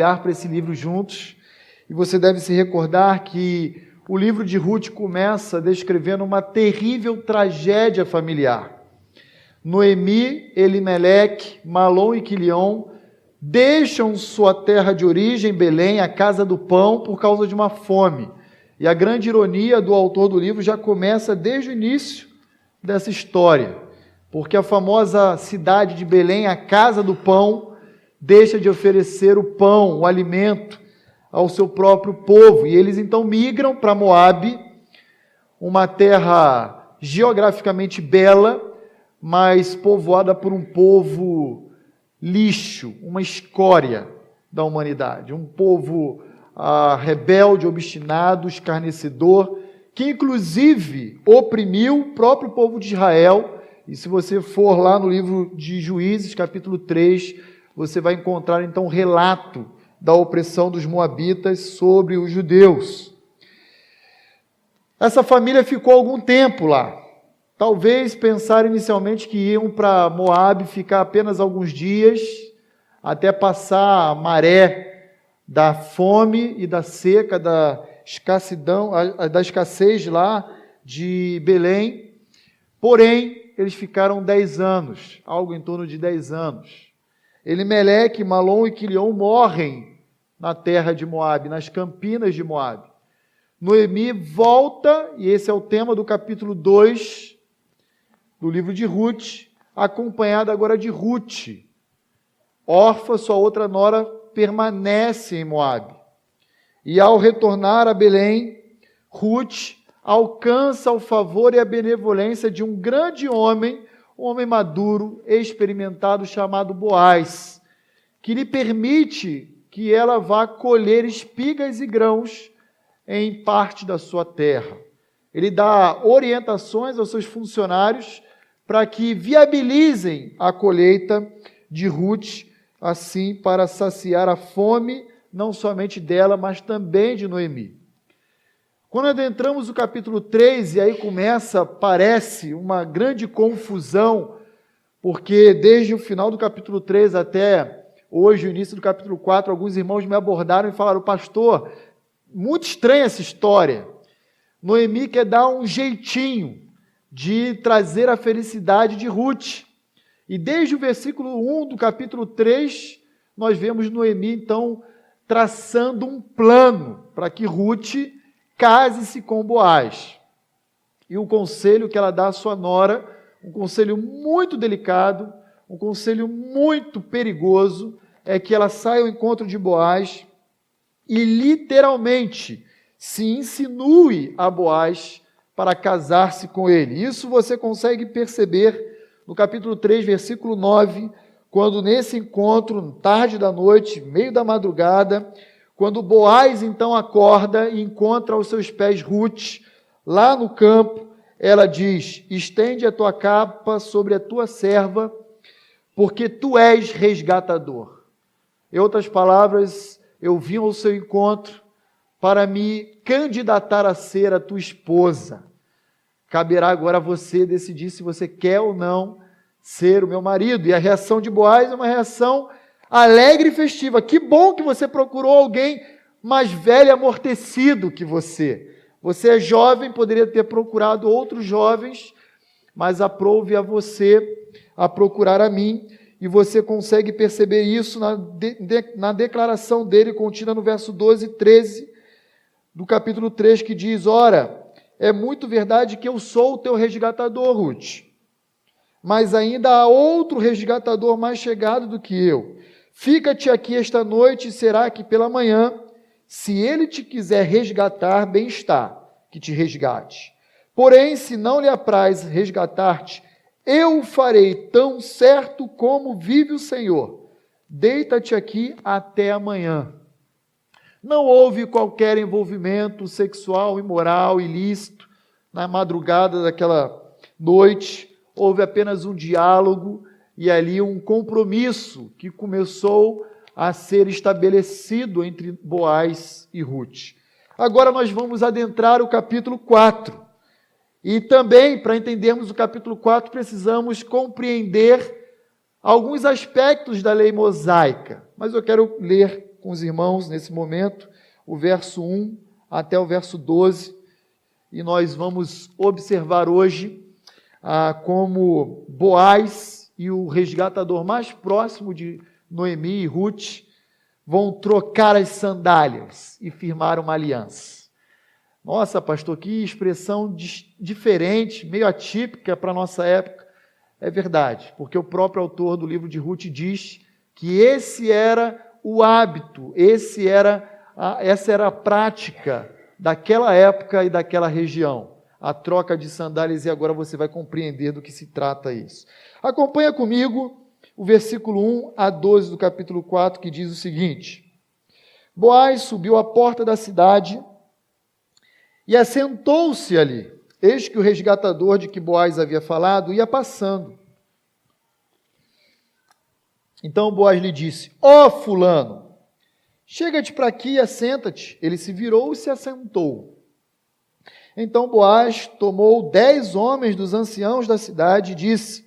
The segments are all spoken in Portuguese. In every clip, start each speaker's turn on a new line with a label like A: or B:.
A: olhar para esse livro juntos, e você deve se recordar que o livro de Ruth começa descrevendo uma terrível tragédia familiar. Noemi, Elimeleque, Malom e Quilion deixam sua terra de origem, Belém, a casa do pão, por causa de uma fome. E a grande ironia do autor do livro já começa desde o início dessa história, porque a famosa cidade de Belém, a casa do pão, deixa de oferecer o pão, o alimento, ao seu próprio povo. E eles então migram para Moabe, uma terra geograficamente bela, mas povoada por um povo lixo, uma escória da humanidade, um povo rebelde, obstinado, escarnecedor, que inclusive oprimiu o próprio povo de Israel. E se você for lá no livro de Juízes, capítulo 3, você vai encontrar então um relato da opressão dos moabitas sobre os judeus. Essa família ficou algum tempo lá. Talvez pensaram inicialmente que iam para Moabe ficar apenas alguns dias, até passar a maré da fome e da seca, da escassez lá de Belém. Porém, eles ficaram 10 anos, algo em torno de 10 anos. Elimeleque, Malom e Quilion morrem na terra de Moabe, nas campinas de Moabe. Noemi volta, e esse é o tema do capítulo 2 do livro de Ruth, acompanhada agora de Ruth. Orfa, sua outra nora, permanece em Moabe. E ao retornar a Belém, Ruth alcança o favor e a benevolência de um grande homem, um homem maduro, experimentado, chamado Boaz, que lhe permite que ela vá colher espigas e grãos em parte da sua terra. Ele dá orientações aos seus funcionários para que viabilizem a colheita de Ruth, assim para saciar a fome, não somente dela, mas também de Noemi. Quando adentramos o capítulo 3, e aí parece uma grande confusão, porque desde o final do capítulo 3 até hoje, o início do capítulo 4, alguns irmãos me abordaram e falaram: pastor, muito estranha essa história. Noemi quer dar um jeitinho de trazer a felicidade de Ruth. E desde o versículo 1 do capítulo 3, nós vemos Noemi, então, traçando um plano para que Ruth case-se com Boaz. E o conselho que ela dá à sua nora, um conselho muito delicado, um conselho muito perigoso, é que ela saia ao encontro de Boaz e literalmente se insinue a Boaz para casar-se com ele. Isso você consegue perceber no capítulo 3, versículo 9, quando nesse encontro, tarde da noite, meio da madrugada, quando Boaz então acorda e encontra aos seus pés Ruth, lá no campo, ela diz: estende a tua capa sobre a tua serva, porque tu és resgatador. Em outras palavras, eu vim ao seu encontro para me candidatar a ser a tua esposa. Caberá agora a você decidir se você quer ou não ser o meu marido. E a reação de Boaz é uma reação alegre e festiva. Que bom que você procurou alguém mais velho e amortecido que você. Você é jovem, poderia ter procurado outros jovens, mas aprouve a você a procurar a mim. E você consegue perceber isso na declaração dele, contida no verso 12 e 13 do capítulo 3, que diz: ora, é muito verdade que eu sou o teu resgatador, Ruth, mas ainda há outro resgatador mais chegado do que eu. Fica-te aqui esta noite, e será que pela manhã, se ele te quiser resgatar, bem está, que te resgate. Porém, se não lhe apraz resgatar-te, eu o farei tão certo como vive o Senhor. Deita-te aqui até amanhã. Não houve qualquer envolvimento sexual, imoral, ilícito na madrugada daquela noite. Houve apenas um diálogo e ali um compromisso que começou a ser estabelecido entre Boaz e Ruth. Agora nós vamos adentrar o capítulo 4. E também, para entendermos o capítulo 4, precisamos compreender alguns aspectos da lei mosaica. Mas eu quero ler com os irmãos nesse momento o verso 1 até o verso 12, e nós vamos observar hoje como Boaz e o resgatador mais próximo de Noemi e Ruth vão trocar as sandálias e firmar uma aliança. Nossa, pastor, que expressão diferente, meio atípica para a nossa época. É verdade, porque o próprio autor do livro de Ruth diz que esse era o hábito, essa era a prática daquela época e daquela região. A troca de sandálias, e agora você vai compreender do que se trata isso. Acompanha comigo o versículo 1 a 12 do capítulo 4, que diz o seguinte: Boaz subiu à porta da cidade e assentou-se ali. Eis que o resgatador de que Boaz havia falado ia passando. Então Boaz lhe disse: ó fulano, chega-te para aqui e assenta-te. Ele se virou e se assentou. Então Boaz tomou 10 homens dos anciãos da cidade e disse: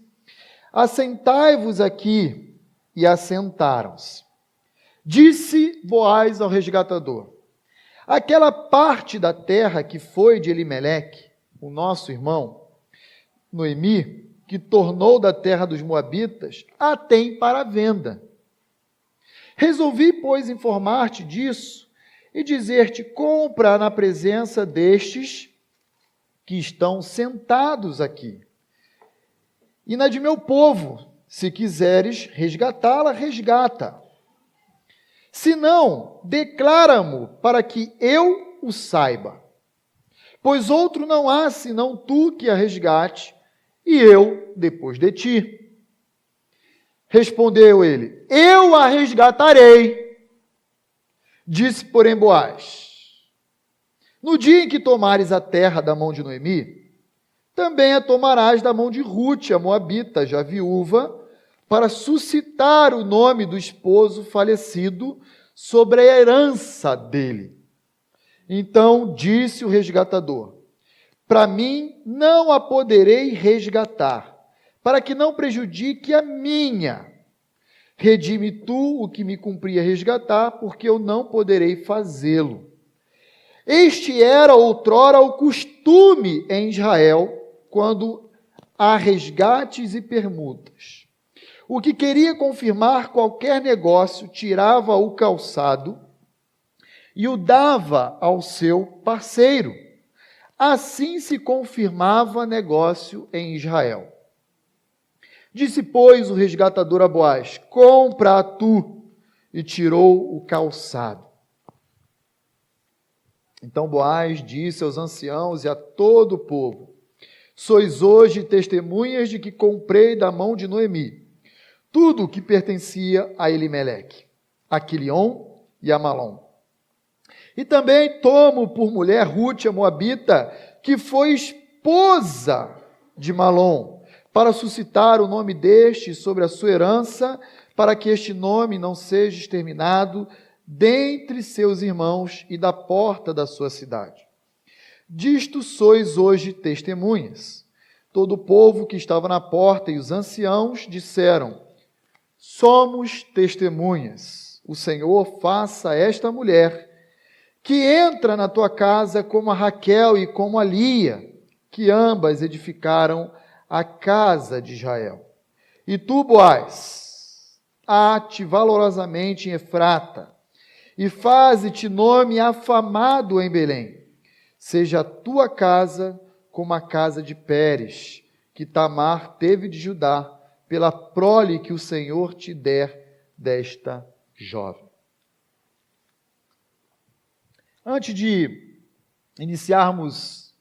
A: assentai-vos aqui. E assentaram-se. Disse Boaz ao resgatador: aquela parte da terra que foi de Elimeleque, o nosso irmão, Noemi, que tornou da terra dos moabitas, a tem para venda. Resolvi, pois, informar-te disso e dizer-te: compra na presença destes que estão sentados aqui, e na de meu povo. Se quiseres resgatá-la, resgata. Se não, declara-mo para que eu o saiba. Pois outro não há, senão tu que a resgate, e eu depois de ti. Respondeu ele: eu a resgatarei. Disse, porém, Boaz: no dia em que tomares a terra da mão de Noemi, também a tomarás da mão de Ruth, a moabita, já viúva, para suscitar o nome do esposo falecido sobre a herança dele. Então disse o resgatador: para mim não a poderei resgatar, para que não prejudique a minha. Redime tu o que me cumpria resgatar, porque eu não poderei fazê-lo. Este era outrora o costume em Israel, quando há resgates e permutas. O que queria confirmar qualquer negócio tirava o calçado e o dava ao seu parceiro. Assim se confirmava negócio em Israel. Disse, pois, o resgatador a Boaz: compra tu, e tirou o calçado. Então Boaz disse aos anciãos e a todo o povo: sois hoje testemunhas de que comprei da mão de Noemi tudo o que pertencia a Elimeleque, a Quilion e a Malom. E também tomo por mulher Ruth, a moabita, que foi esposa de Malom, para suscitar o nome deste sobre a sua herança, para que este nome não seja exterminado dentre seus irmãos e da porta da sua cidade. Disto sois hoje testemunhas. Todo o povo que estava na porta e os anciãos disseram: somos testemunhas. O Senhor faça a esta mulher, que entra na tua casa, como a Raquel e como a Lia, que ambas edificaram a casa de Israel. E tu, Boaz, ate valorosamente em Efrata, e faze-te nome afamado em Belém. Seja a tua casa como a casa de Pérez, que Tamar teve de Judá, pela prole que o Senhor te der desta jovem. Antes de iniciarmos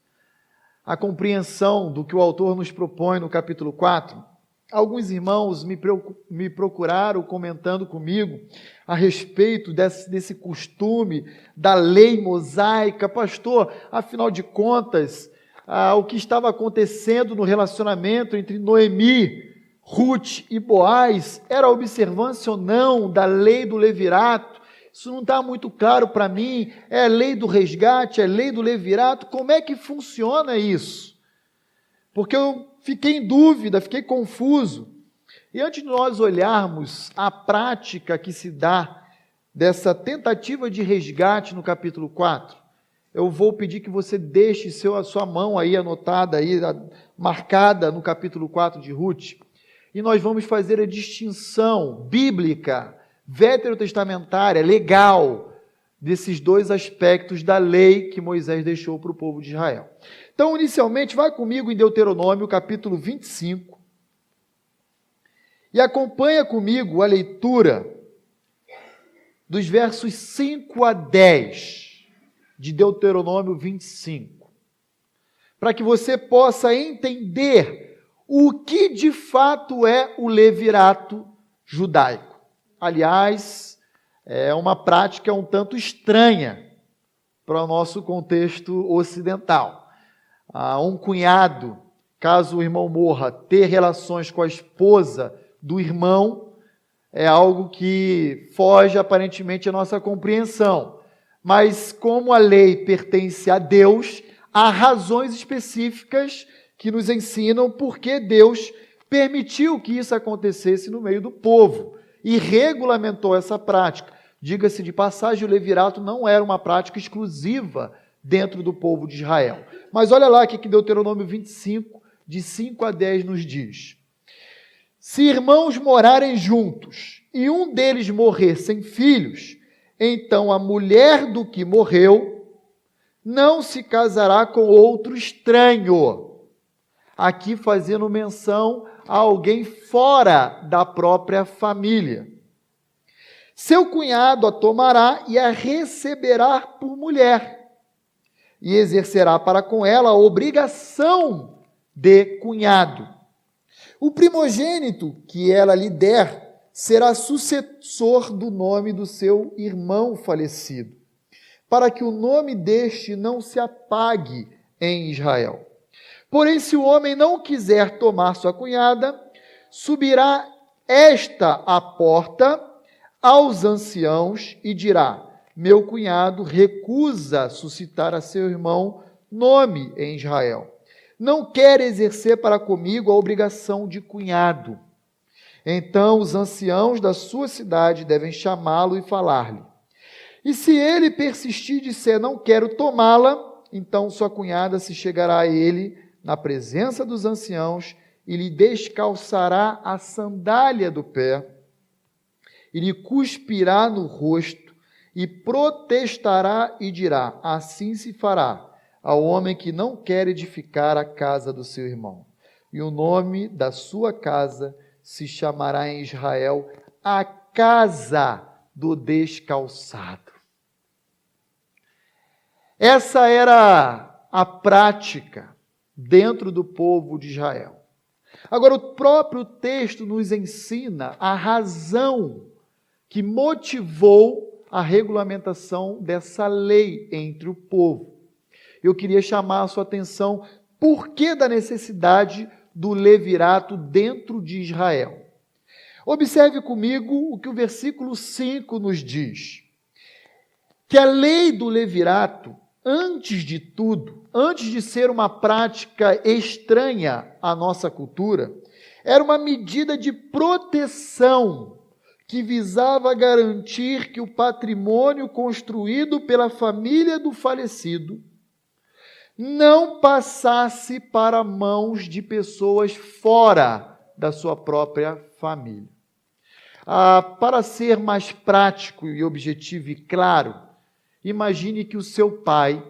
A: a compreensão do que o autor nos propõe no capítulo 4, alguns irmãos me procuraram comentando comigo a respeito desse costume da lei mosaica. Pastor, afinal de contas, o que estava acontecendo no relacionamento entre Noemi, Ruth e Boaz era a observância ou não da lei do levirato? Isso não está muito claro para mim. É a lei do resgate, é a lei do levirato? Como é que funciona isso? Porque eu fiquei em dúvida, fiquei confuso. E antes de nós olharmos a prática que se dá dessa tentativa de resgate no capítulo 4, eu vou pedir que você deixe a sua mão aí anotada, aí, marcada no capítulo 4 de Ruth, e nós vamos fazer a distinção bíblica, veterotestamentária, legal, desses dois aspectos da lei que Moisés deixou para o povo de Israel. Então, inicialmente, vai comigo em Deuteronômio, capítulo 25, e acompanha comigo a leitura dos versos 5 a 10 de Deuteronômio 25, para que você possa entender o que de fato é o levirato judaico. Aliás, é uma prática um tanto estranha para o nosso contexto ocidental. Um cunhado, caso o irmão morra, ter relações com a esposa do irmão é algo que foge aparentemente à nossa compreensão. Mas como a lei pertence a Deus, há razões específicas que nos ensinam por que Deus permitiu que isso acontecesse no meio do povo e regulamentou essa prática. Diga-se de passagem, o levirato não era uma prática exclusiva dentro do povo de Israel. Mas olha lá o que Deuteronômio 25, de 5 a 10 nos diz. Se irmãos morarem juntos e um deles morrer sem filhos, então a mulher do que morreu não se casará com outro estranho. Aqui fazendo menção a alguém fora da própria família. Seu cunhado a tomará e a receberá por mulher, e exercerá para com ela a obrigação de cunhado. O primogênito que ela lhe der será sucessor do nome do seu irmão falecido, para que o nome deste não se apague em Israel. Porém, se o homem não quiser tomar sua cunhada, subirá esta à porta aos anciãos e dirá: meu cunhado recusa suscitar a seu irmão nome em Israel. Não quer exercer para comigo a obrigação de cunhado. Então os anciãos da sua cidade devem chamá-lo e falar-lhe. E se ele persistir e disser, não quero tomá-la, então sua cunhada se chegará a ele na presença dos anciãos e lhe descalçará a sandália do pé, e lhe cuspirá no rosto, e protestará e dirá, assim se fará ao homem que não quer edificar a casa do seu irmão. E o nome da sua casa se chamará em Israel a casa do descalçado. Essa era a prática dentro do povo de Israel. Agora, o próprio texto nos ensina a razão que motivou a regulamentação dessa lei entre o povo. Eu queria chamar a sua atenção por que da necessidade do levirato dentro de Israel. Observe comigo o que o versículo 5 nos diz. Que a lei do levirato, antes de tudo, antes de ser uma prática estranha à nossa cultura, era uma medida de proteção que visava garantir que o patrimônio construído pela família do falecido não passasse para mãos de pessoas fora da sua própria família. Para ser mais prático e objetivo e claro, imagine que o seu pai,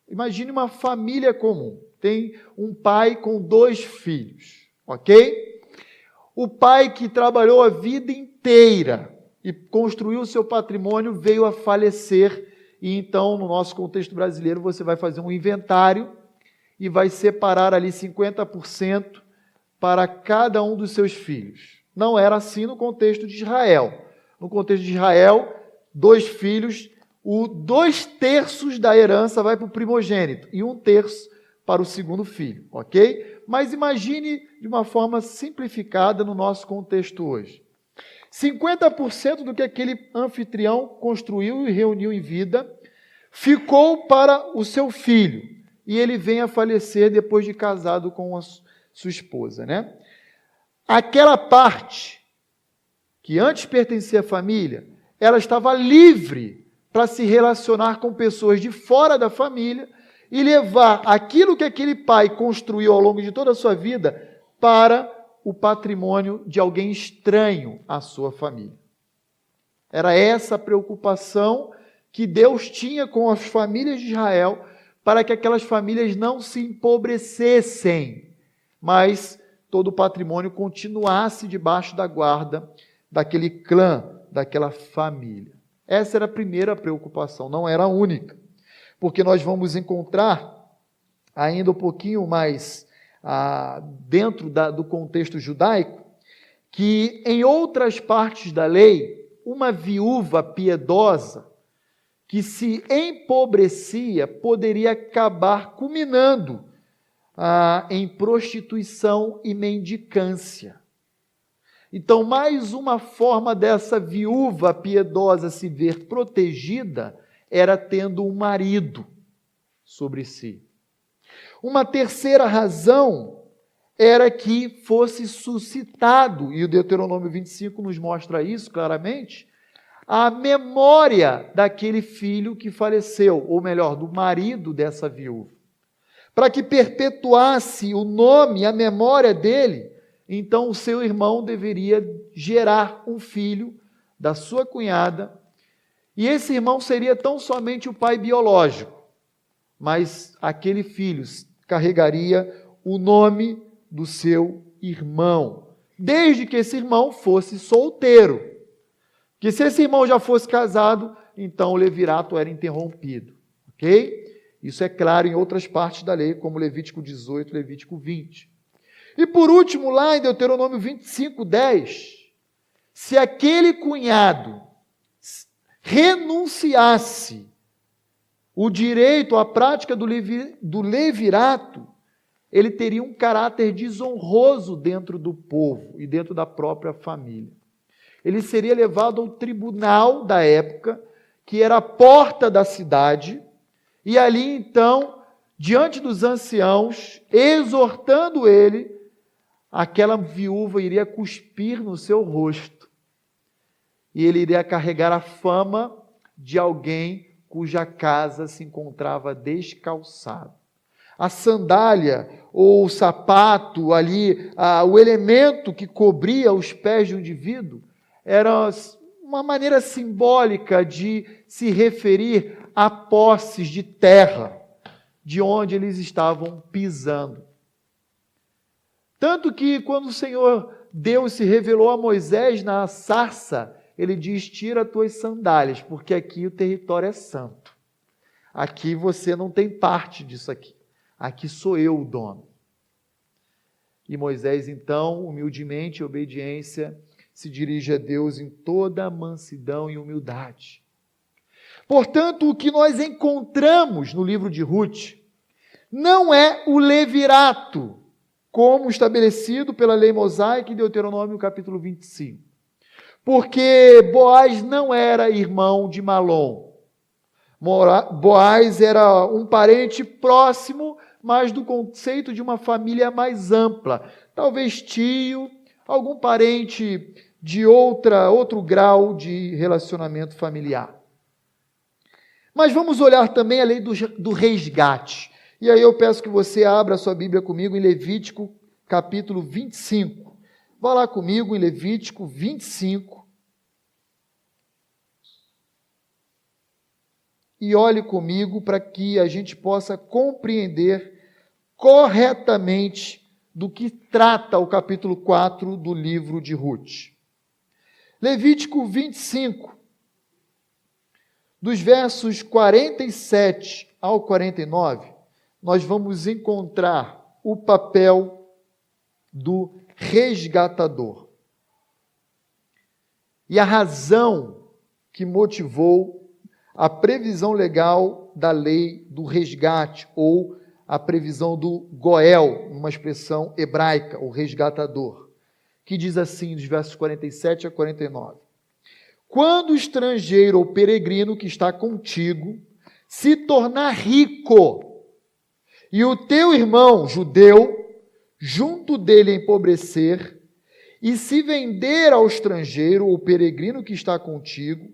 A: imagine uma família comum, tem um pai com 2 filhos, ok? O pai que trabalhou a vida inteira e construiu o seu patrimônio veio a falecer. E então, no nosso contexto brasileiro, você vai fazer um inventário e vai separar ali 50% para cada um dos seus filhos. Não era assim no contexto de Israel. No contexto de Israel, 2 filhos, 2/3 da herança vai para o primogênito e 1/3 para o segundo filho, ok? Mas imagine de uma forma simplificada no nosso contexto hoje. 50% do que aquele anfitrião construiu e reuniu em vida ficou para o seu filho, e ele vem a falecer depois de casado com a sua esposa, né? Aquela parte que antes pertencia à família, ela estava livre para se relacionar com pessoas de fora da família e levar aquilo que aquele pai construiu ao longo de toda a sua vida para o patrimônio de alguém estranho à sua família. Era essa a preocupação que Deus tinha com as famílias de Israel, para que aquelas famílias não se empobrecessem, mas todo o patrimônio continuasse debaixo da guarda daquele clã, daquela família. Essa era a primeira preocupação, não era a única, porque nós vamos encontrar ainda um pouquinho mais dentro do contexto judaico, que em outras partes da lei, uma viúva piedosa que se empobrecia poderia acabar culminando em prostituição e mendicância. Então, mais uma forma dessa viúva piedosa se ver protegida era tendo um marido sobre si. Uma terceira razão era que fosse suscitado, e o Deuteronômio 25 nos mostra isso claramente, a memória daquele filho que faleceu, ou melhor, do marido dessa viúva. Para que perpetuasse o nome, a memória dele, então o seu irmão deveria gerar um filho da sua cunhada, e esse irmão seria tão somente o pai biológico, mas aquele filho carregaria o nome do seu irmão, desde que esse irmão fosse solteiro. Que se esse irmão já fosse casado, então o levirato era interrompido, ok? Isso é claro em outras partes da lei, como Levítico 18, Levítico 20. E por último, lá em Deuteronômio 25, 10, se aquele cunhado renunciasse o direito à prática do levirato, ele teria um caráter desonroso dentro do povo e dentro da própria família. Ele seria levado ao tribunal da época, que era a porta da cidade, e ali então, diante dos anciãos, exortando ele, aquela viúva iria cuspir no seu rosto, e ele iria carregar a fama de alguém cuja casa se encontrava descalçada. A sandália ou o sapato ali, o elemento que cobria os pés de um indivíduo, era uma maneira simbólica de se referir a posses de terra, de onde eles estavam pisando. Tanto que quando o Senhor Deus se revelou a Moisés na sarça, ele diz: tira as tuas sandálias, porque aqui o território é santo. Aqui você não tem parte disso aqui. Aqui sou eu o dono. E Moisés, então, humildemente e obediência, se dirige a Deus em toda a mansidão e humildade. Portanto, o que nós encontramos no livro de Ruth não é o levirato, como estabelecido pela lei mosaica em Deuteronômio capítulo 25. Porque Boaz não era irmão de Malom. Boaz era um parente próximo, mas do conceito de uma família mais ampla. Talvez tio, algum parente de outro grau de relacionamento familiar. Mas vamos olhar também a lei do resgate. E aí eu peço que você abra a sua Bíblia comigo em Levítico capítulo 25. Vá lá comigo em Levítico 25. E olhe comigo para que a gente possa compreender corretamente do que trata o capítulo 4 do livro de Ruth. Levítico 25, dos versos 47 ao 49, nós vamos encontrar o papel do resgatador. E a razão que motivou a previsão legal da lei do resgate, ou a previsão do Goel, uma expressão hebraica, o resgatador, que diz assim, dos versos 47 a 49. Quando o estrangeiro ou peregrino que está contigo se tornar rico, e o teu irmão judeu, junto dele empobrecer, e se vender ao estrangeiro ou peregrino que está contigo,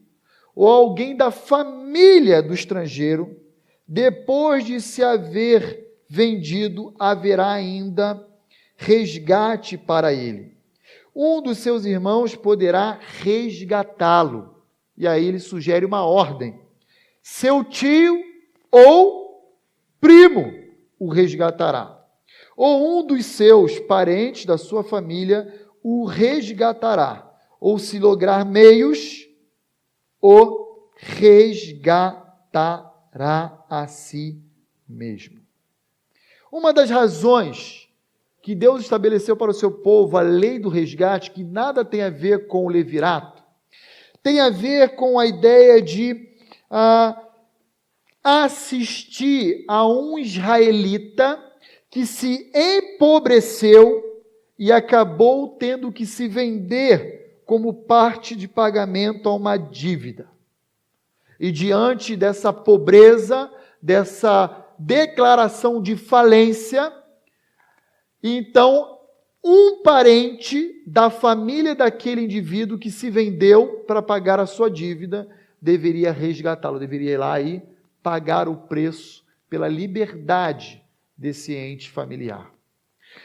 A: ou alguém da família do estrangeiro, depois de se haver vendido, haverá ainda resgate para ele. Um dos seus irmãos poderá resgatá-lo. E aí ele sugere uma ordem. Seu tio ou primo o resgatará. Ou um dos seus parentes da sua família o resgatará. Ou se lograr meios, o resgatará a si mesmo. Uma das razões que Deus estabeleceu para o seu povo a lei do resgate, que nada tem a ver com o levirato, tem a ver com a ideia de assistir a um israelita que se empobreceu e acabou tendo que se vender como parte de pagamento a uma dívida. E diante dessa pobreza, dessa declaração de falência, então um parente da família daquele indivíduo que se vendeu para pagar a sua dívida deveria resgatá-lo, deveria ir lá e pagar o preço pela liberdade desse ente familiar.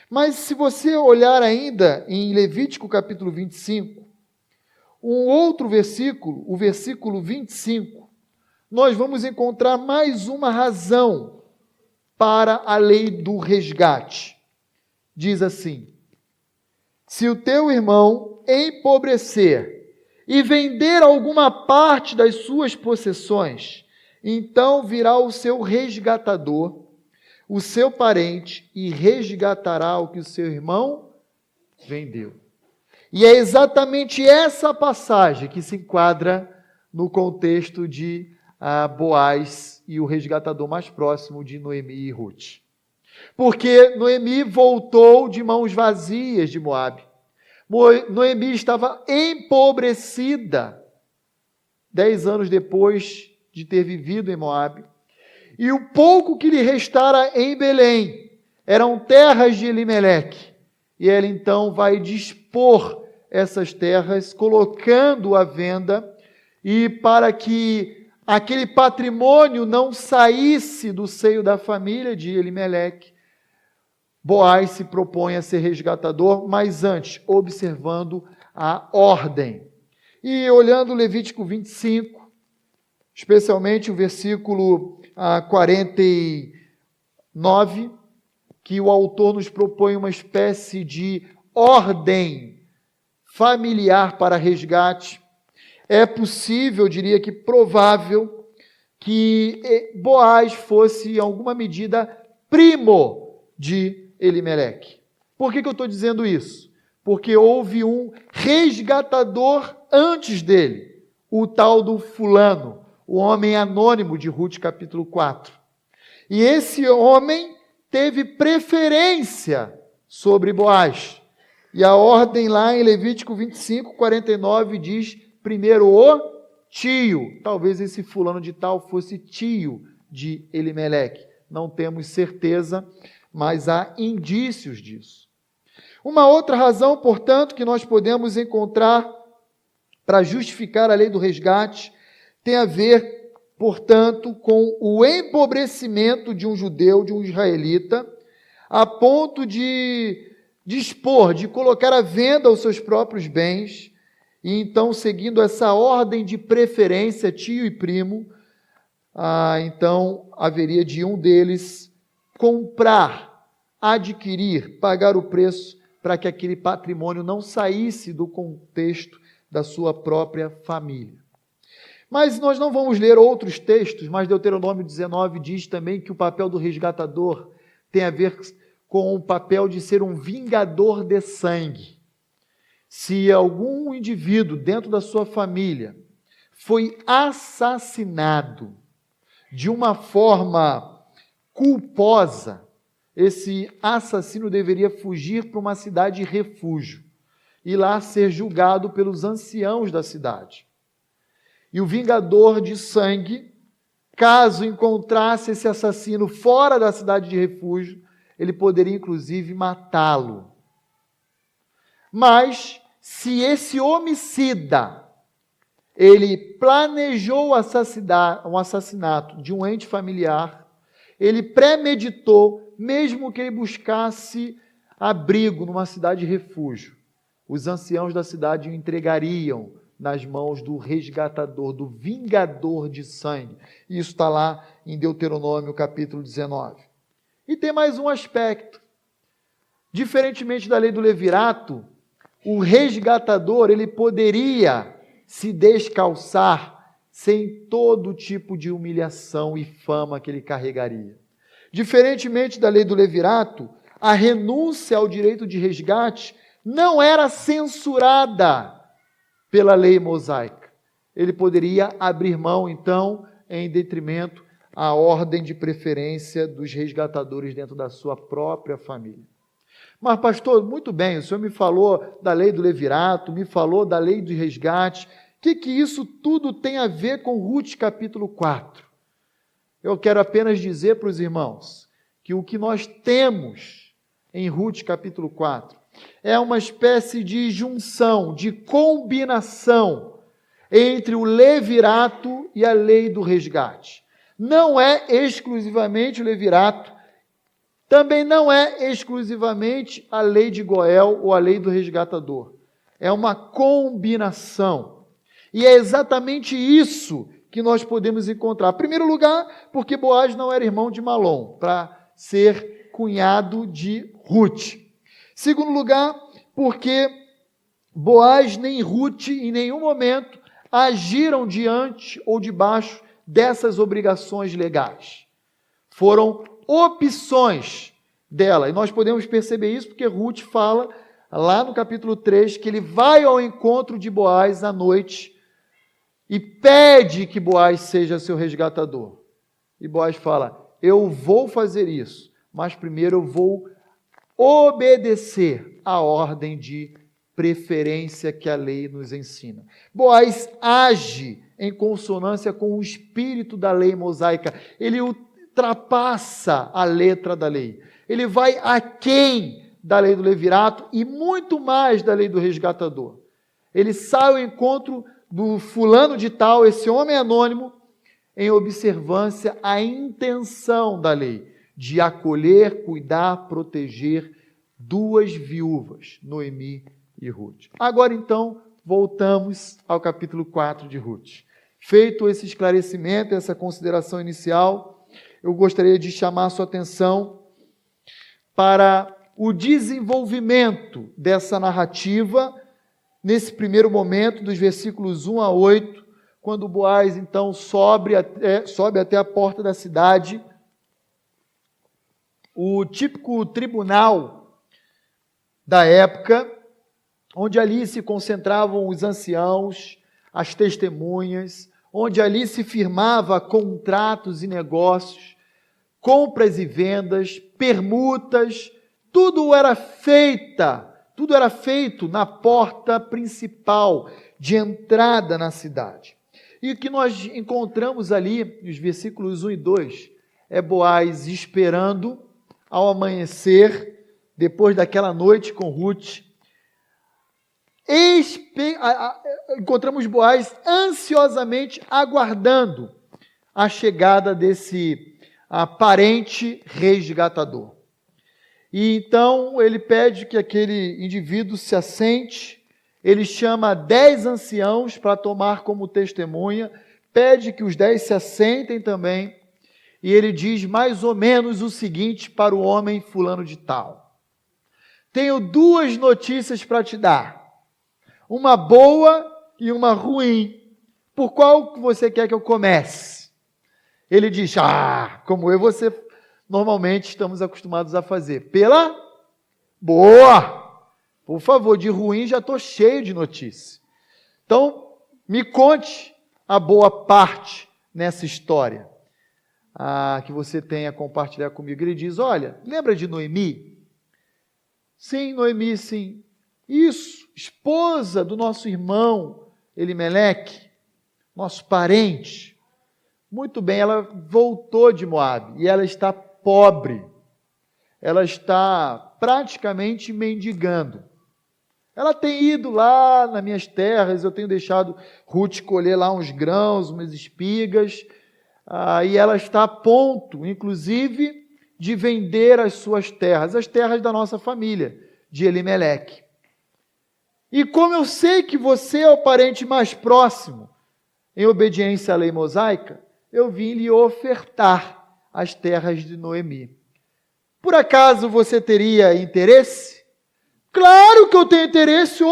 A: Mas se você olhar ainda em Levítico capítulo 25, um outro versículo, o versículo 25, nós vamos encontrar mais uma razão para a lei do resgate. Diz assim: se o teu irmão empobrecer e vender alguma parte das suas possessões, então virá o seu resgatador, o seu parente, e resgatará o que o seu irmão vendeu. E é exatamente essa passagem que se enquadra no contexto de Boaz e o resgatador mais próximo de Noemi e Ruth. Porque Noemi voltou de mãos vazias de Moabe. Noemi estava empobrecida 10 anos depois de ter vivido em Moabe. E o pouco que lhe restara em Belém eram terras de Elimeleque. E ela então vai dispor essas terras, colocando à venda, e para que aquele patrimônio não saísse do seio da família de Elimeleque, Boaz se propõe a ser resgatador, mas antes, observando a ordem. E olhando Levítico 25, especialmente o versículo 49, que o autor nos propõe uma espécie de ordem familiar para resgate, é possível, eu diria que provável, que Boaz fosse, em alguma medida, primo de Elimeleque. Por que eu estou dizendo isso? Porque houve um resgatador antes dele, o tal do fulano, o homem anônimo de Ruth capítulo 4. E esse homem teve preferência sobre Boaz. E a ordem lá em Levítico 25, 49 diz, primeiro o tio. Talvez esse fulano de tal fosse tio de Elimeleque. Não temos certeza, mas há indícios disso. Uma outra razão, portanto, que nós podemos encontrar para justificar a lei do resgate tem a ver, portanto, com o empobrecimento de um judeu, de um israelita, a ponto de dispor, de colocar à venda os seus próprios bens, e então, seguindo essa ordem de preferência, tio e primo, então haveria de um deles comprar, adquirir, pagar o preço para que aquele patrimônio não saísse do contexto da sua própria família. Mas nós não vamos ler outros textos, mas Deuteronômio 19 diz também que o papel do resgatador tem a ver com o papel de ser um vingador de sangue. Se algum indivíduo dentro da sua família foi assassinado de uma forma culposa, esse assassino deveria fugir para uma cidade de refúgio e lá ser julgado pelos anciãos da cidade. E o vingador de sangue, caso encontrasse esse assassino fora da cidade de refúgio, ele poderia inclusive matá-lo. Mas, se esse homicida ele planejou o assassinato de um ente familiar, ele premeditou, mesmo que ele buscasse abrigo numa cidade de refúgio. Os anciãos da cidade o entregariam nas mãos do resgatador, do vingador de sangue. Isso está lá em Deuteronômio capítulo 19. E tem mais um aspecto. Diferentemente da lei do levirato, o resgatador, ele poderia se descalçar sem todo tipo de humilhação e fama que ele carregaria. Diferentemente da lei do levirato, a renúncia ao direito de resgate não era censurada pela lei mosaica. Ele poderia abrir mão, então, em detrimento à ordem de preferência dos resgatadores dentro da sua própria família. Mas, pastor, muito bem, o senhor me falou da lei do levirato, me falou da lei do resgate. O que isso tudo tem a ver com Ruth capítulo 4? Eu quero apenas dizer para os irmãos que o que nós temos em Ruth capítulo 4 é uma espécie de junção, de combinação entre o levirato e a lei do resgate. Não é exclusivamente o levirato, também não é exclusivamente a lei de Goel ou a lei do resgatador. É uma combinação. E é exatamente isso que nós podemos encontrar. Em primeiro lugar, porque Boaz não era irmão de Malom, para ser cunhado de Ruth. Segundo lugar, porque Boaz nem Ruth em nenhum momento agiram diante ou debaixo dessas obrigações legais. Foram opções dela. E nós podemos perceber isso porque Ruth fala lá no capítulo 3 que ele vai ao encontro de Boaz à noite e pede que Boaz seja seu resgatador. E Boaz fala, eu vou fazer isso, mas primeiro eu vou obedecer à ordem de preferência que a lei nos ensina. Boaz age em consonância com o espírito da lei mosaica. Ele ultrapassa a letra da lei. Ele vai aquém da lei do levirato e muito mais da lei do resgatador. Ele sai ao encontro do fulano de tal, esse homem anônimo, em observância à intenção da lei, de acolher, cuidar, proteger duas viúvas, Noemi e Ruth. Agora então, voltamos ao capítulo 4 de Ruth. Feito esse esclarecimento, essa consideração inicial, eu gostaria de chamar a sua atenção para o desenvolvimento dessa narrativa, nesse primeiro momento, dos versículos 1 a 8, quando Boaz, então, sobe até a porta da cidade. O típico tribunal da época, onde ali se concentravam os anciãos, as testemunhas, onde ali se firmava contratos e negócios, compras e vendas, permutas, tudo era feito na porta principal de entrada na cidade. E o que nós encontramos ali, nos versículos 1 e 2, é Boaz esperando ao amanhecer, depois daquela noite com Ruth. Encontramos Boaz ansiosamente aguardando a chegada desse aparente resgatador. E então ele pede que aquele indivíduo se assente, ele chama 10 anciãos para tomar como testemunha, pede que os 10 se assentem também, e ele diz mais ou menos o seguinte para o homem fulano de tal: tenho 2 notícias para te dar, uma boa e uma ruim. Por qual você quer que eu comece? Ele diz, como eu e você normalmente estamos acostumados a fazer. Pela boa! Por favor, de ruim já estou cheio de notícia. Então, me conte a boa parte nessa história que você tem a compartilhar comigo. Ele diz, olha, lembra de Noemi? Sim, Noemi, sim. Isso, esposa do nosso irmão Elimeleque, nosso parente. Muito bem, ela voltou de Moabe e ela está pobre. Ela está praticamente mendigando. Ela tem ido lá nas minhas terras, eu tenho deixado Ruth colher lá uns grãos, umas espigas, e ela está a ponto, inclusive, de vender as suas terras, as terras da nossa família, de Elimeleque. E como eu sei que você é o parente mais próximo, em obediência à lei mosaica, eu vim lhe ofertar as terras de Noemi. Por acaso você teria interesse? Claro que eu tenho interesse,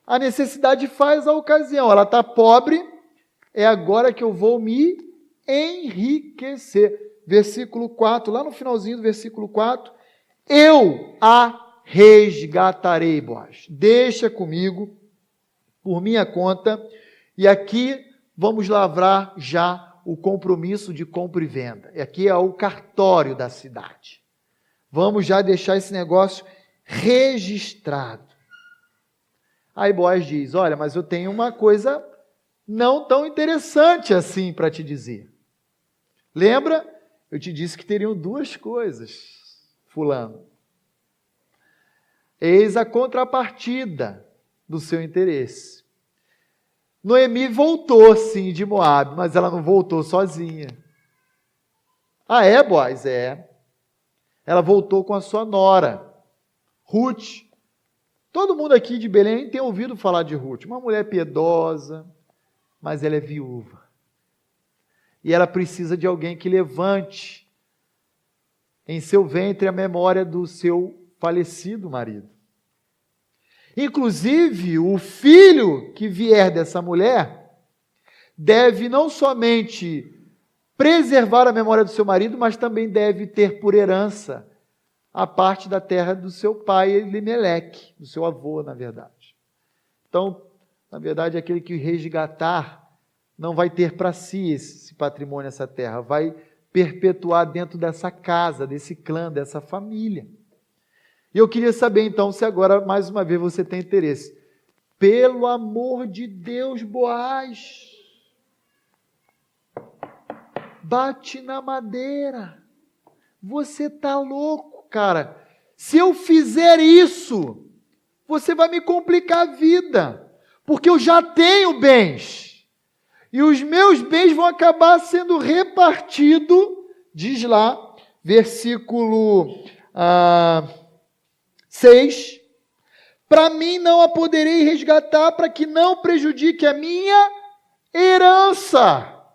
A: a necessidade faz a ocasião. Ela está pobre, é agora que eu vou me enriquecer. Versículo 4, lá no finalzinho do versículo 4, eu a resgatarei, Boaz. Deixa comigo, por minha conta, e aqui vamos lavrar já o compromisso de compra e venda. E aqui é o cartório da cidade. Vamos já deixar esse negócio registrado. Aí Boaz diz, olha, mas eu tenho uma coisa não tão interessante assim para te dizer. Lembra? Eu te disse que teriam duas coisas, fulano. Eis a contrapartida do seu interesse. Noemi voltou, sim, de Moabe, mas ela não voltou sozinha. Ah, é, Boaz? É. Ela voltou com a sua nora, Ruth. Todo mundo aqui de Belém tem ouvido falar de Ruth. Uma mulher piedosa, mas ela é viúva. E ela precisa de alguém que levante em seu ventre a memória do seu falecido marido. Inclusive, o filho que vier dessa mulher deve não somente preservar a memória do seu marido, mas também deve ter por herança a parte da terra do seu pai, Elimeleque, do seu avô, na verdade. Então, na verdade, aquele que resgatar não vai ter para si esse patrimônio, essa terra, vai perpetuar dentro dessa casa, desse clã, dessa família. E eu queria saber então se agora, mais uma vez, você tem interesse. Pelo amor de Deus, Boaz, bate na madeira. Você está louco, cara. Se eu fizer isso, você vai me complicar a vida, porque eu já tenho bens. E os meus bens vão acabar sendo repartidos, diz lá, versículo 6, para mim não a poderei resgatar, para que não prejudique a minha herança,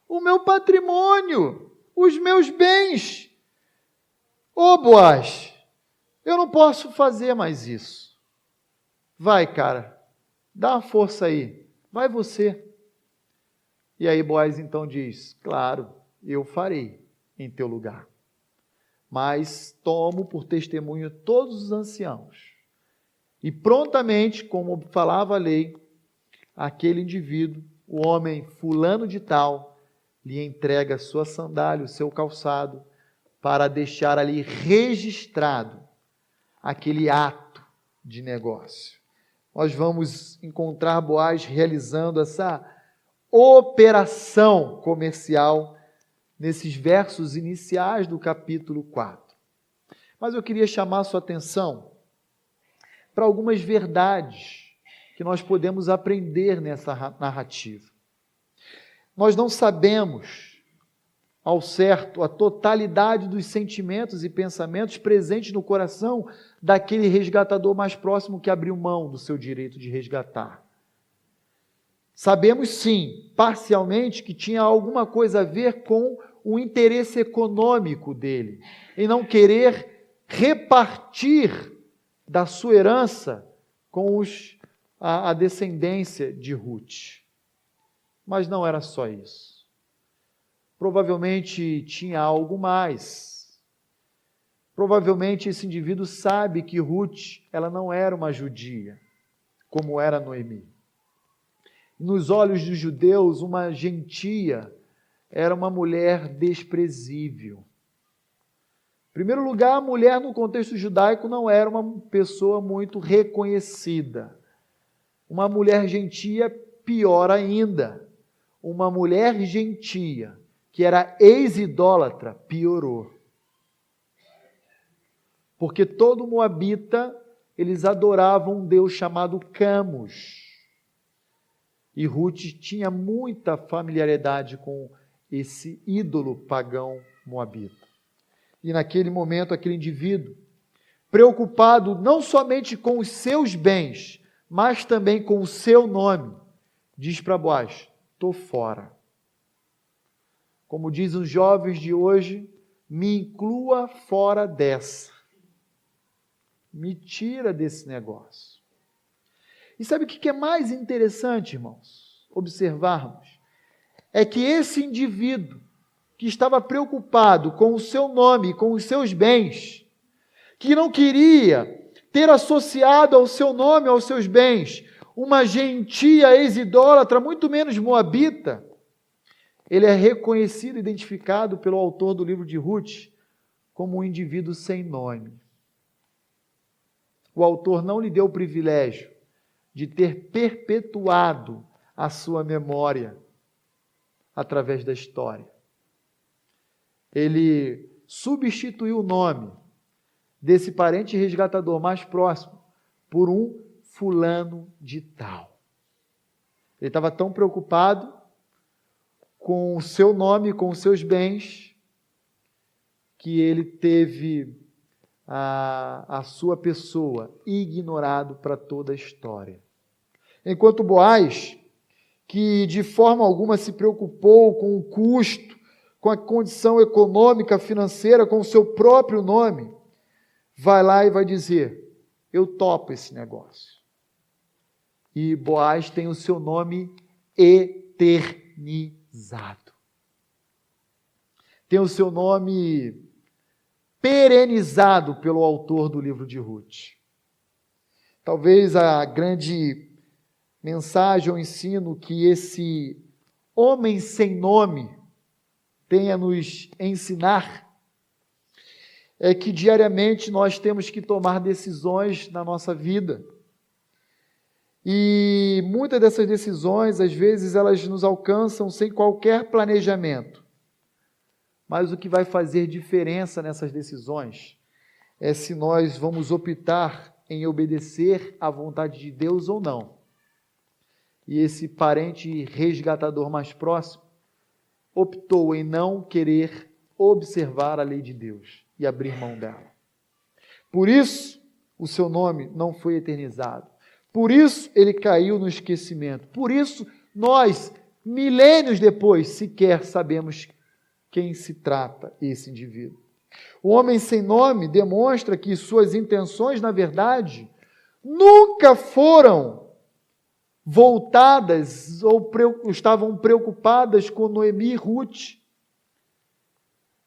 A: o meu patrimônio, os meus bens. Ô Boaz, eu não posso fazer mais isso. Vai, cara, dá uma força aí, vai você. E aí Boaz então diz, claro, eu farei em teu lugar. Mas tomo por testemunho todos os anciãos. E prontamente, como falava a lei, aquele indivíduo, o homem fulano de tal, lhe entrega a sua sandália, o seu calçado, para deixar ali registrado aquele ato de negócio. Nós vamos encontrar Boaz realizando essa operação comercial nesses versos iniciais do capítulo 4. Mas eu queria chamar a sua atenção para algumas verdades que nós podemos aprender nessa narrativa. Nós não sabemos ao certo a totalidade dos sentimentos e pensamentos presentes no coração daquele resgatador mais próximo que abriu mão do seu direito de resgatar. Sabemos sim, parcialmente, que tinha alguma coisa a ver com o interesse econômico dele, em não querer repartir da sua herança com a descendência de Ruth. Mas não era só isso. Provavelmente tinha algo mais. Provavelmente esse indivíduo sabe que Ruth, ela não era uma judia, como era Noemi. Nos olhos dos judeus, uma gentia era uma mulher desprezível. Em primeiro lugar, a mulher no contexto judaico não era uma pessoa muito reconhecida. Uma mulher gentia, pior ainda. Uma mulher gentia, que era ex-idólatra, piorou. Porque todo moabita eles adoravam um deus chamado Camus. E Ruth tinha muita familiaridade com esse ídolo pagão moabita. E naquele momento, aquele indivíduo, preocupado não somente com os seus bens, mas também com o seu nome, diz para Boaz: estou fora. Como dizem os jovens de hoje, me inclua fora dessa. Me tira desse negócio. E sabe o que é mais interessante, irmãos, observarmos? É que esse indivíduo que estava preocupado com o seu nome, com os seus bens, que não queria ter associado ao seu nome, aos seus bens, uma gentia ex-idólatra, muito menos moabita, ele é reconhecido, identificado pelo autor do livro de Ruth como um indivíduo sem nome. O autor não lhe deu o privilégio de ter perpetuado a sua memória através da história. Ele substituiu o nome desse parente resgatador mais próximo por um fulano de tal. Ele estava tão preocupado com o seu nome, com os seus bens, que ele teve a sua pessoa ignorado para toda a história. Enquanto Boaz, que de forma alguma se preocupou com o custo, com a condição econômica, financeira, com o seu próprio nome, vai lá e vai dizer: eu topo esse negócio. E Boaz tem o seu nome eternizado. Tem o seu nome perenizado pelo autor do livro de Ruth. Talvez a grande mensagem ou ensino que esse homem sem nome tem a nos ensinar é que diariamente nós temos que tomar decisões na nossa vida. E muitas dessas decisões, às vezes, elas nos alcançam sem qualquer planejamento. Mas o que vai fazer diferença nessas decisões é se nós vamos optar em obedecer à vontade de Deus ou não. E esse parente resgatador mais próximo optou em não querer observar a lei de Deus e abrir mão dela. Por isso, o seu nome não foi eternizado. Por isso, ele caiu no esquecimento. Por isso, nós, milênios depois, sequer sabemos quem se trata esse indivíduo. O homem sem nome demonstra que suas intenções, na verdade, nunca foram voltadas ou estavam preocupadas com Noemi e Ruth.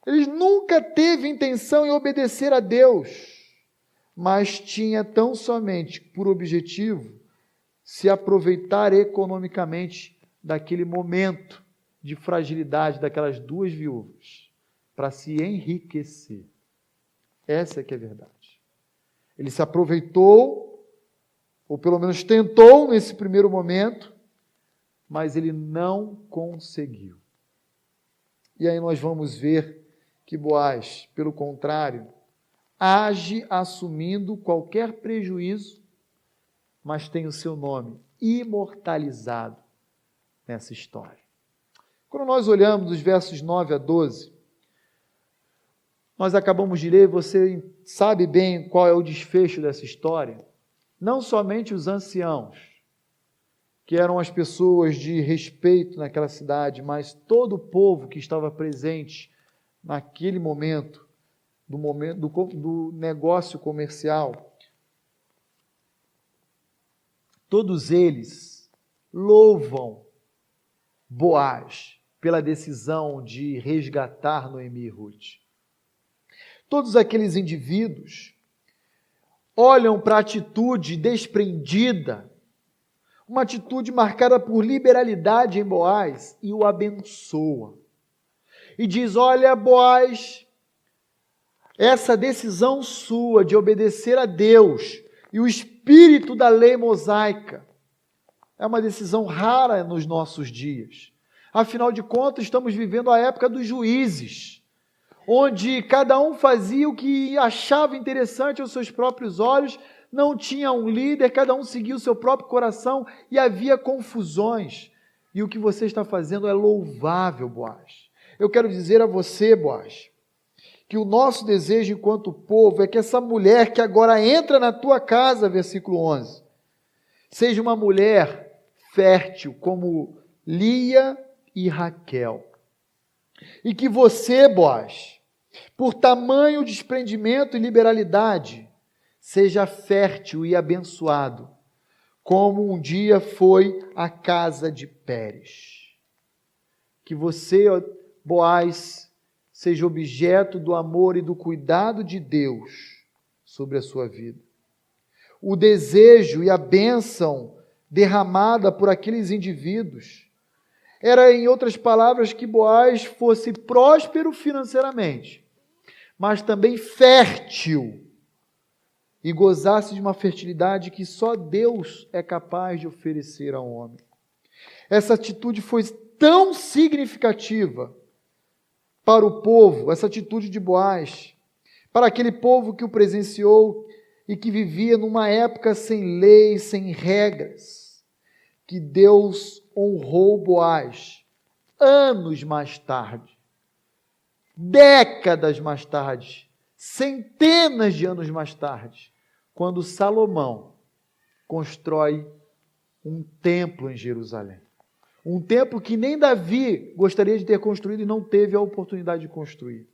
A: Ele nunca teve intenção em obedecer a Deus, mas tinha tão somente por objetivo se aproveitar economicamente daquele momento de fragilidade daquelas duas viúvas, para se enriquecer. Essa é que é a verdade. Ele se aproveitou, ou pelo menos tentou nesse primeiro momento, mas ele não conseguiu. E aí nós vamos ver que Boaz, pelo contrário, age assumindo qualquer prejuízo, mas tem o seu nome imortalizado nessa história. Quando nós olhamos os versos 9 a 12, nós acabamos de ler, você sabe bem qual é o desfecho dessa história. Não somente os anciãos, que eram as pessoas de respeito naquela cidade, mas todo o povo que estava presente naquele momento, do negócio comercial, todos eles louvam Boaz pela decisão de resgatar Noemi e Ruth. Todos aqueles indivíduos olham para a atitude desprendida, uma atitude marcada por liberalidade em Boaz, e o abençoa. E diz: olha, Boaz, essa decisão sua de obedecer a Deus e o espírito da lei mosaica é uma decisão rara nos nossos dias. Afinal de contas, estamos vivendo a época dos juízes, onde cada um fazia o que achava interessante aos seus próprios olhos, não tinha um líder, cada um seguia o seu próprio coração e havia confusões. E o que você está fazendo é louvável, Boaz. Eu quero dizer a você, Boaz, que o nosso desejo enquanto povo é que essa mulher que agora entra na tua casa, versículo 11, seja uma mulher fértil como Lia e Raquel. E que você, Boaz, por tamanho desprendimento e liberalidade, seja fértil e abençoado, como um dia foi a casa de Pérez. Que você, Boaz, seja objeto do amor e do cuidado de Deus sobre a sua vida. O desejo e a bênção derramada por aqueles indivíduos era, em outras palavras, que Boaz fosse próspero financeiramente, mas também fértil, e gozasse de uma fertilidade que só Deus é capaz de oferecer ao homem. Essa atitude foi tão significativa para o povo, essa atitude de Boaz, para aquele povo que o presenciou e que vivia numa época sem leis, sem regras, que Deus honrou Boaz anos mais tarde, décadas mais tarde, centenas de anos mais tarde, quando Salomão constrói um templo em Jerusalém. Um templo que nem Davi gostaria de ter construído e não teve a oportunidade de construir.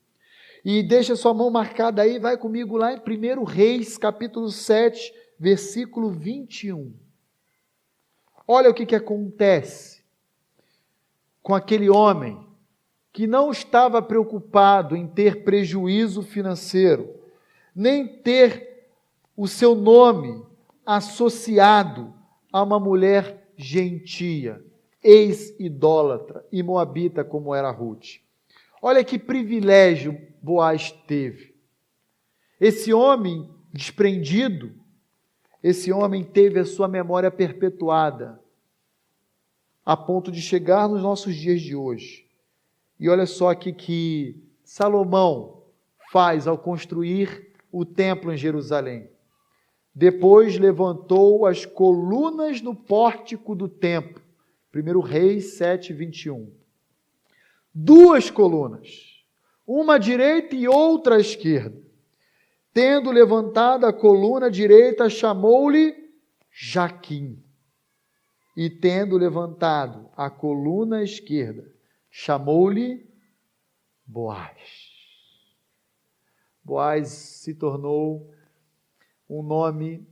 A: E deixa sua mão marcada aí, vai comigo lá em 1 Reis, capítulo 7, versículo 21. Olha o que acontece com aquele homem que não estava preocupado em ter prejuízo financeiro, nem ter o seu nome associado a uma mulher gentia, ex-idólatra e moabita como era Ruth. Olha que privilégio Boaz teve. Esse homem desprendido, esse homem teve a sua memória perpetuada, a ponto de chegar nos nossos dias de hoje. E olha só aqui que Salomão faz ao construir o templo em Jerusalém. Depois levantou as colunas no pórtico do templo. 1 Reis 7, 21. 2 colunas, uma à direita e outra à esquerda. Tendo levantado a coluna direita, chamou-lhe Jaquim. E tendo levantado a coluna à esquerda, chamou-lhe Boaz. Boaz se tornou um nome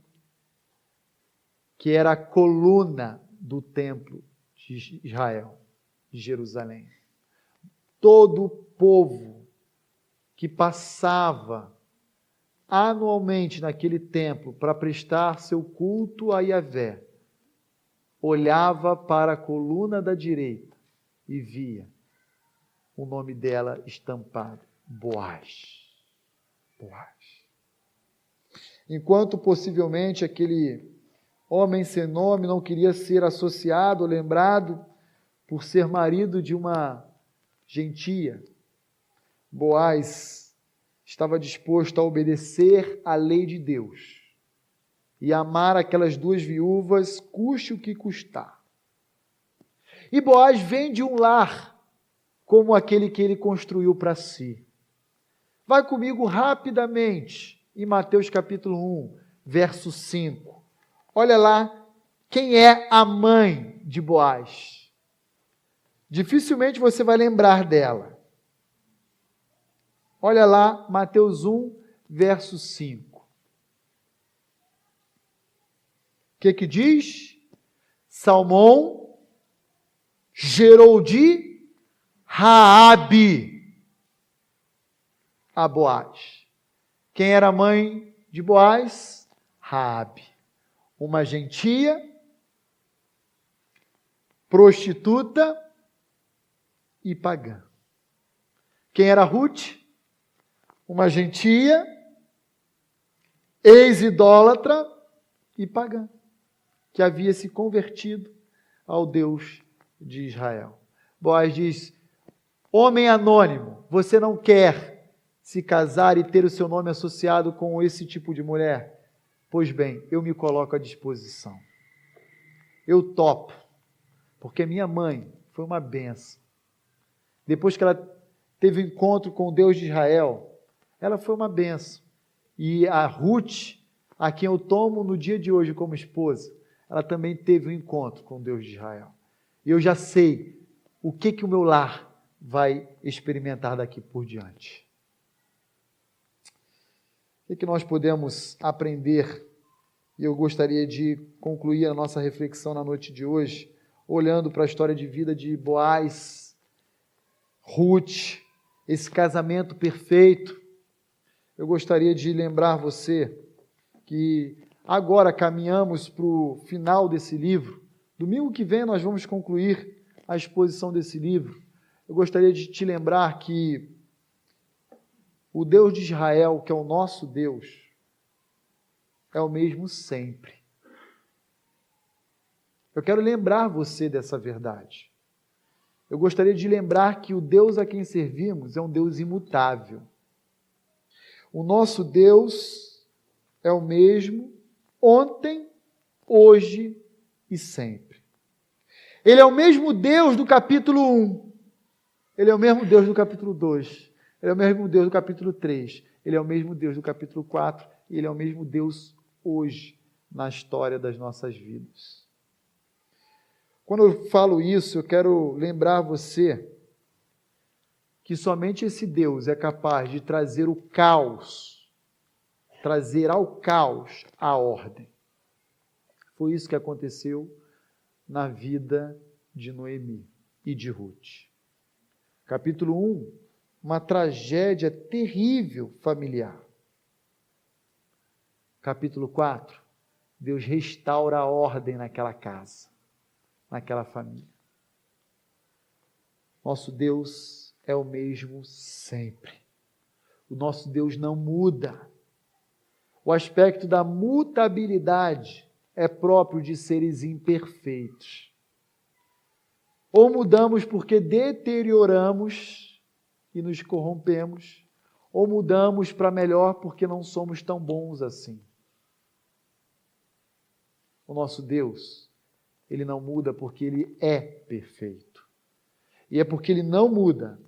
A: que era a coluna do templo de Israel, de Jerusalém. Todo o povo que passava anualmente naquele templo para prestar seu culto a Yahvé, olhava para a coluna da direita e via o nome dela estampado, Boaz. Boaz. Enquanto possivelmente aquele homem sem nome não queria ser associado, lembrado por ser marido de uma gentia, Boaz estava disposto a obedecer à lei de Deus e amar aquelas 2 viúvas, custe o que custar. E Boaz vem de um lar como aquele que ele construiu para si. Vai comigo rapidamente em Mateus capítulo 1, verso 5. Olha lá quem é a mãe de Boaz. Dificilmente você vai lembrar dela. Olha lá, Mateus 1, verso 5. O que diz? Salmão gerou de Raabe a Boaz. Quem era a mãe de Boaz? Raabe. Uma gentia, prostituta e pagã. Quem era Ruth? Uma gentia, ex-idólatra e pagã, que havia se convertido ao Deus de Israel. Boaz diz: homem anônimo, você não quer se casar e ter o seu nome associado com esse tipo de mulher? Pois bem, eu me coloco à disposição. Eu topo, porque minha mãe foi uma benção. Depois que ela teve um encontro com o Deus de Israel, ela foi uma benção. E a Ruth, a quem eu tomo no dia de hoje como esposa, ela também teve um encontro com o Deus de Israel. E eu já sei o que o meu lar vai experimentar daqui por diante. O que nós podemos aprender? E eu gostaria de concluir a nossa reflexão na noite de hoje, olhando para a história de vida de Boaz, Ruth, esse casamento perfeito. Eu gostaria de lembrar você que agora caminhamos para o final desse livro. Domingo que vem nós vamos concluir a exposição desse livro. Eu gostaria de te lembrar que o Deus de Israel, que é o nosso Deus, é o mesmo sempre. Eu quero lembrar você dessa verdade. Eu gostaria de lembrar que o Deus a quem servimos é um Deus imutável. O nosso Deus é o mesmo ontem, hoje e sempre. Ele é o mesmo Deus do capítulo 1. Ele é o mesmo Deus do capítulo 2. Ele é o mesmo Deus do capítulo 3. Ele é o mesmo Deus do capítulo 4. E Ele é o mesmo Deus hoje na história das nossas vidas. Quando eu falo isso, eu quero lembrar você que somente esse Deus é capaz de trazer o caos, trazer ao caos a ordem. Foi isso que aconteceu na vida de Noemi e de Ruth. Capítulo 1, uma tragédia terrível familiar. Capítulo 4, Deus restaura a ordem naquela casa, naquela família. Nosso Deus é o mesmo sempre. O nosso Deus não muda. O aspecto da mutabilidade é próprio de seres imperfeitos. Ou mudamos porque deterioramos e nos corrompemos, ou mudamos para melhor porque não somos tão bons assim. O nosso Deus, Ele não muda porque Ele é perfeito. E é porque Ele não muda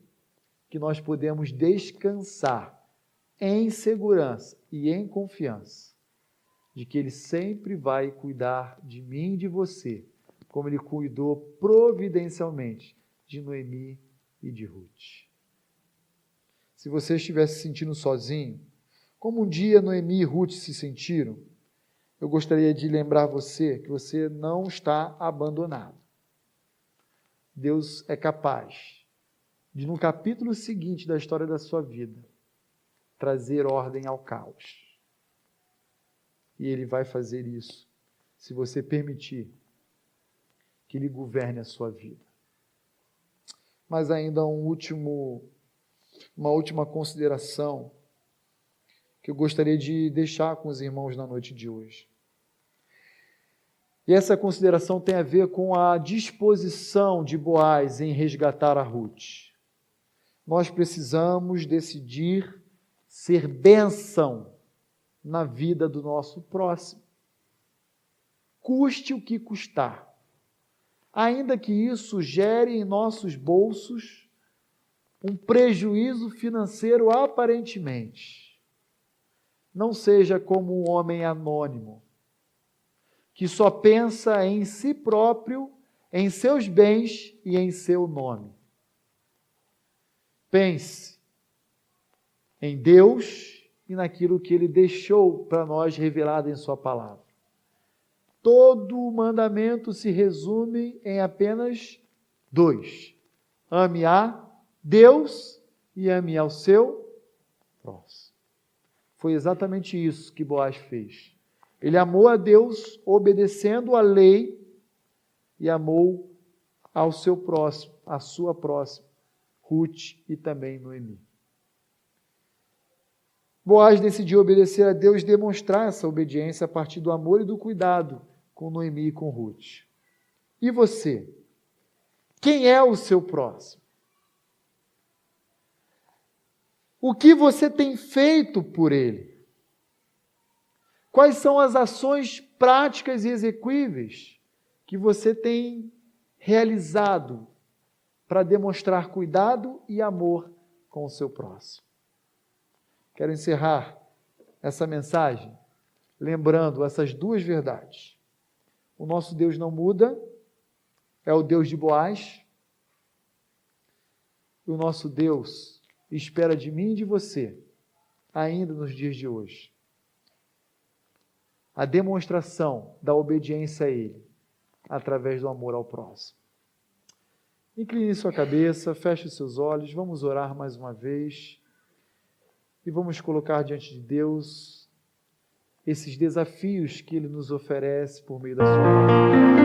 A: que nós podemos descansar em segurança e em confiança de que Ele sempre vai cuidar de mim e de você, como Ele cuidou providencialmente de Noemi e de Ruth. Se você estiver se sentindo sozinho, como um dia Noemi e Ruth se sentiram, eu gostaria de lembrar você que você não está abandonado. Deus é capaz de, no capítulo seguinte da história da sua vida, trazer ordem ao caos. E Ele vai fazer isso se você permitir que Ele governe a sua vida. Mas ainda uma última consideração que eu gostaria de deixar com os irmãos na noite de hoje. E essa consideração tem a ver com a disposição de Boaz em resgatar a Ruth. Nós precisamos decidir ser bênção na vida do nosso próximo. Custe o que custar. Ainda que isso gere em nossos bolsos um prejuízo financeiro aparentemente. Não seja como um homem anônimo, que só pensa em si próprio, em seus bens e em seu nome. Pense em Deus e naquilo que Ele deixou para nós revelado em Sua palavra. Todo o mandamento se resume em apenas 2. Ame a Deus e ame ao seu próximo. Foi exatamente isso que Boaz fez. Ele amou a Deus obedecendo a lei e amou ao seu próximo, à sua próxima, Ruth e também Noemi. Boaz decidiu obedecer a Deus e demonstrar essa obediência a partir do amor e do cuidado com Noemi e com Ruth. E você? Quem é o seu próximo? O que você tem feito por ele? Quais são as ações práticas e execuíveis que você tem realizado para demonstrar cuidado e amor com o seu próximo? Quero encerrar essa mensagem lembrando essas duas verdades. O nosso Deus não muda, é o Deus de Boaz. E o nosso Deus espera de mim e de você, ainda nos dias de hoje, a demonstração da obediência a Ele, através do amor ao próximo. Incline sua cabeça, feche os seus olhos, vamos orar mais uma vez e vamos colocar diante de Deus esses desafios que Ele nos oferece por meio da sua palavra.